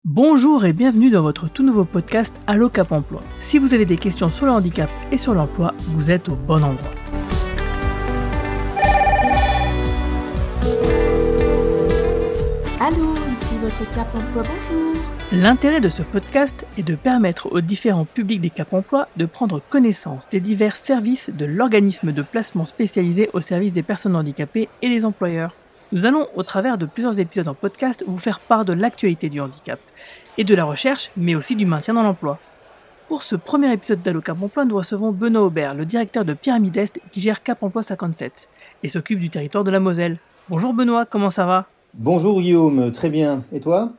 Bonjour et bienvenue dans votre tout nouveau podcast Allo Cap Emploi. Si vous avez des questions sur le handicap et sur l'emploi, vous êtes au bon endroit. Allô, ici votre Cap Emploi, bonjour. L'intérêt de ce podcast est de permettre aux différents publics des Cap Emploi de prendre connaissance des divers services de l'organisme de placement spécialisé au service des personnes handicapées et des employeurs. Nous allons, au travers de plusieurs épisodes en podcast, vous faire part de l'actualité du handicap et de la recherche, mais aussi du maintien dans l'emploi. Pour ce premier épisode d'Allo Cap Emploi, nous recevons Benoît Aubert, le directeur de Pyramide Est qui gère Cap Emploi 57 et s'occupe du territoire de la Moselle. Bonjour Benoît, comment ça va ? Bonjour Guillaume, très bien. Et toi ?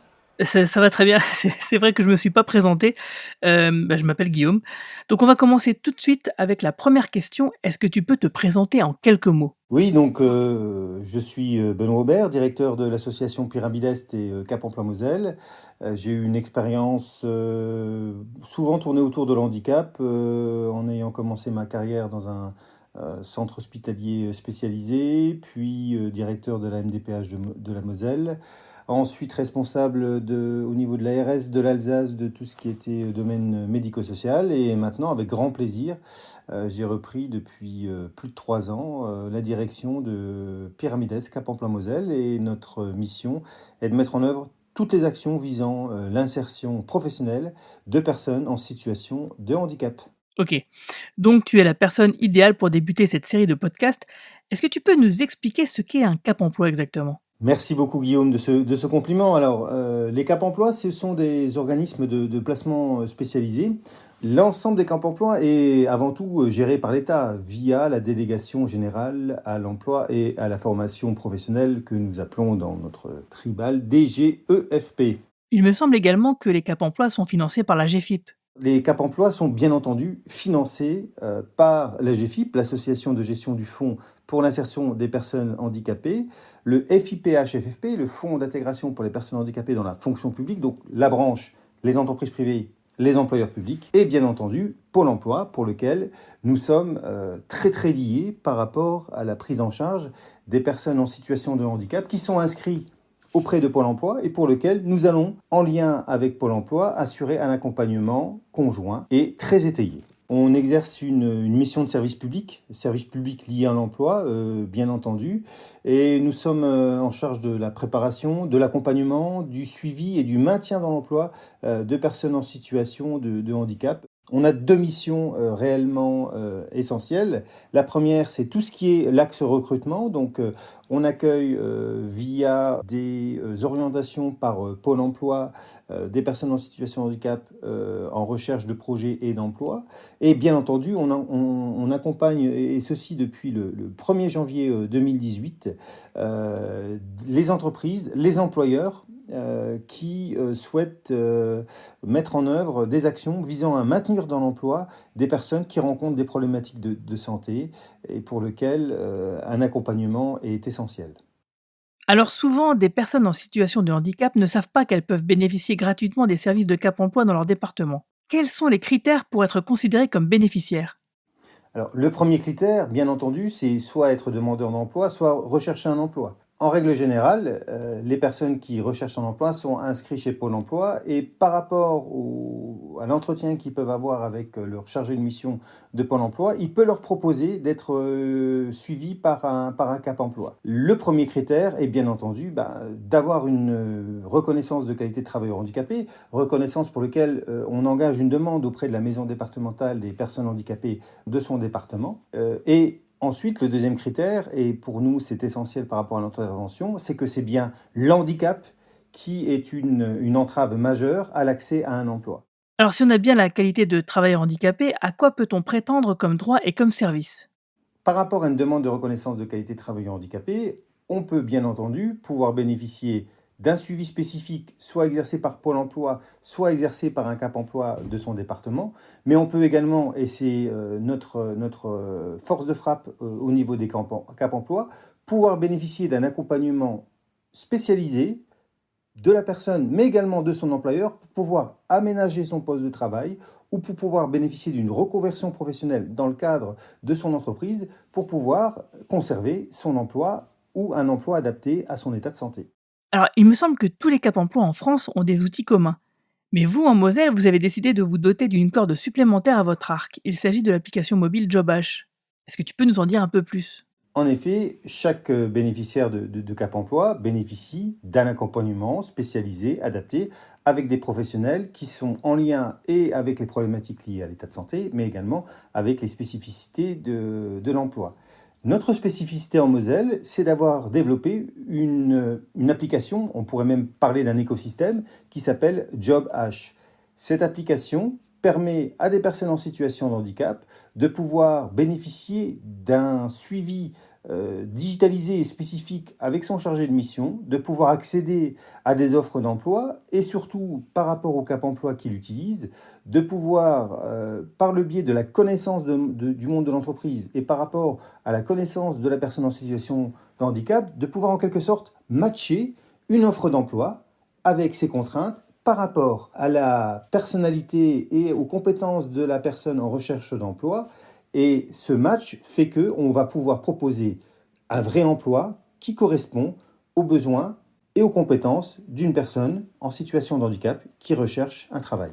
Ça va très bien, c'est vrai que je me suis pas présenté, je m'appelle Guillaume. Donc on va commencer tout de suite avec la première question, est-ce que tu peux te présenter en quelques mots ? Oui, donc je suis Benoît Aubert, directeur de l'association Pyramide Est et Cap Emploi Moselle. J'ai eu une expérience souvent tournée autour de l'handicap, en ayant commencé ma carrière dans un centre hospitalier spécialisé, puis directeur de la MDPH de la Moselle. Ensuite responsable au niveau de l'ARS de l'Alsace de tout ce qui était domaine médico-social. Et maintenant, avec grand plaisir, j'ai repris depuis plus de 3 ans la direction de Pyramide Est Cap Emploi Moselle. Et notre mission est de mettre en œuvre toutes les actions visant l'insertion professionnelle de personnes en situation de handicap. Ok, donc tu es la personne idéale pour débuter cette série de podcasts. Est-ce que tu peux nous expliquer ce qu'est un Cap Emploi exactement ? Merci beaucoup Guillaume de ce compliment. Alors, les Cap Emploi, ce sont des organismes de placement spécialisés. L'ensemble des Cap Emploi est avant tout géré par l'État via la délégation générale à l'emploi et à la formation professionnelle que nous appelons dans notre tribal DGEFP. Il me semble également que les Cap Emploi sont financés par la GFIP. Les Cap Emploi sont bien entendu financés par la GFIP, l'Association de gestion du Fonds pour l'insertion des personnes handicapées, le FIPH-FFP, le Fonds d'intégration pour les personnes handicapées dans la fonction publique, donc la branche, les entreprises privées, les employeurs publics, et bien entendu Pôle emploi, pour lequel nous sommes très liés par rapport à la prise en charge des personnes en situation de handicap qui sont inscrites auprès de Pôle emploi et pour lequel nous allons, en lien avec Pôle emploi, assurer un accompagnement conjoint et très étayé. On exerce une mission de service public lié à l'emploi, bien entendu, et nous sommes en charge de la préparation, de l'accompagnement, du suivi et du maintien dans l'emploi de personnes en situation de handicap. On a 2 missions réellement essentielles. La première, c'est tout ce qui est l'axe recrutement. Donc, on accueille via des orientations par Pôle emploi des personnes en situation de handicap en recherche de projets et d'emploi. Et bien entendu, on accompagne, et ceci depuis le 1er janvier 2018, les entreprises, les employeurs, qui souhaitent mettre en œuvre des actions visant à maintenir dans l'emploi des personnes qui rencontrent des problématiques de santé et pour lesquelles un accompagnement est essentiel. Alors souvent, des personnes en situation de handicap ne savent pas qu'elles peuvent bénéficier gratuitement des services de Cap Emploi dans leur département. Quels sont les critères pour être considérés comme bénéficiaires ? Alors, le premier critère, bien entendu, c'est soit être demandeur d'emploi, soit rechercher un emploi. En règle générale, les personnes qui recherchent un emploi sont inscrites chez Pôle emploi et par rapport à l'entretien qu'ils peuvent avoir avec leur chargé de mission de Pôle emploi, il peut leur proposer d'être suivis par un Cap emploi. Le premier critère est bien entendu d'avoir une reconnaissance de qualité de travailleur handicapé, reconnaissance pour laquelle on engage une demande auprès de la maison départementale des personnes handicapées de son département et ensuite, le deuxième critère, et pour nous c'est essentiel par rapport à notre intervention, c'est que c'est bien l'handicap qui est une entrave majeure à l'accès à un emploi. Alors si on a bien la qualité de travailleur handicapé, à quoi peut-on prétendre comme droit et comme service ? Par rapport à une demande de reconnaissance de qualité de travailleur handicapé, on peut bien entendu pouvoir bénéficier d'un suivi spécifique, soit exercé par Pôle emploi, soit exercé par un Cap emploi de son département. Mais on peut également, et c'est notre force de frappe au niveau des Cap emploi, pouvoir bénéficier d'un accompagnement spécialisé de la personne, mais également de son employeur, pour pouvoir aménager son poste de travail ou pour pouvoir bénéficier d'une reconversion professionnelle dans le cadre de son entreprise pour pouvoir conserver son emploi ou un emploi adapté à son état de santé. Alors, il me semble que tous les Cap Emploi en France ont des outils communs. Mais vous, en Moselle, vous avez décidé de vous doter d'une corde supplémentaire à votre arc. Il s'agit de l'application mobile JobH. Est-ce que tu peux nous en dire un peu plus? En effet, chaque bénéficiaire de Cap Emploi bénéficie d'un accompagnement spécialisé, adapté, avec des professionnels qui sont en lien et avec les problématiques liées à l'état de santé, mais également avec les spécificités de l'emploi. Notre spécificité en Moselle, c'est d'avoir développé une application, on pourrait même parler d'un écosystème, qui s'appelle JobH. Cette application permet à des personnes en situation de handicap de pouvoir bénéficier d'un suivi digitalisé et spécifique avec son chargé de mission, de pouvoir accéder à des offres d'emploi et surtout, par rapport au Cap Emploi qu'il utilise, de pouvoir, par le biais de la connaissance du monde de l'entreprise et par rapport à la connaissance de la personne en situation de handicap, de pouvoir en quelque sorte matcher une offre d'emploi avec ses contraintes par rapport à la personnalité et aux compétences de la personne en recherche d'emploi. Et ce match fait qu'on va pouvoir proposer un vrai emploi qui correspond aux besoins et aux compétences d'une personne en situation de handicap qui recherche un travail.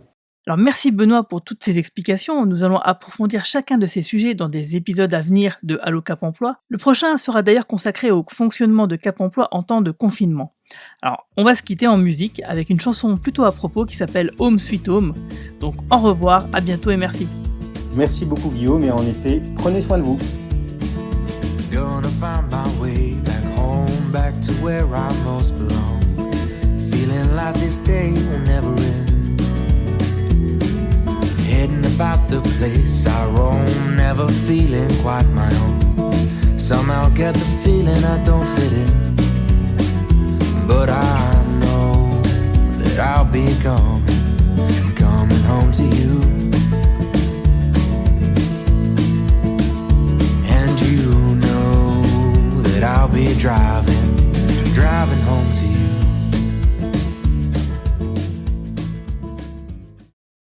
Alors merci Benoît pour toutes ces explications. Nous allons approfondir chacun de ces sujets dans des épisodes à venir de Allo Cap Emploi. Le prochain sera d'ailleurs consacré au fonctionnement de Cap Emploi en temps de confinement. Alors on va se quitter en musique avec une chanson plutôt à propos qui s'appelle Home Sweet Home. Donc au revoir, à bientôt et merci. Merci beaucoup Guillaume et en effet, prenez soin de vous. Gonna find my way back home, back to where I most belong. Feeling like this day will never end. Heading about the place I roam, never feeling quite my own. Somehow get the feeling I don't fit in. But I know that I'll be coming home to you. I'll be driving home to you.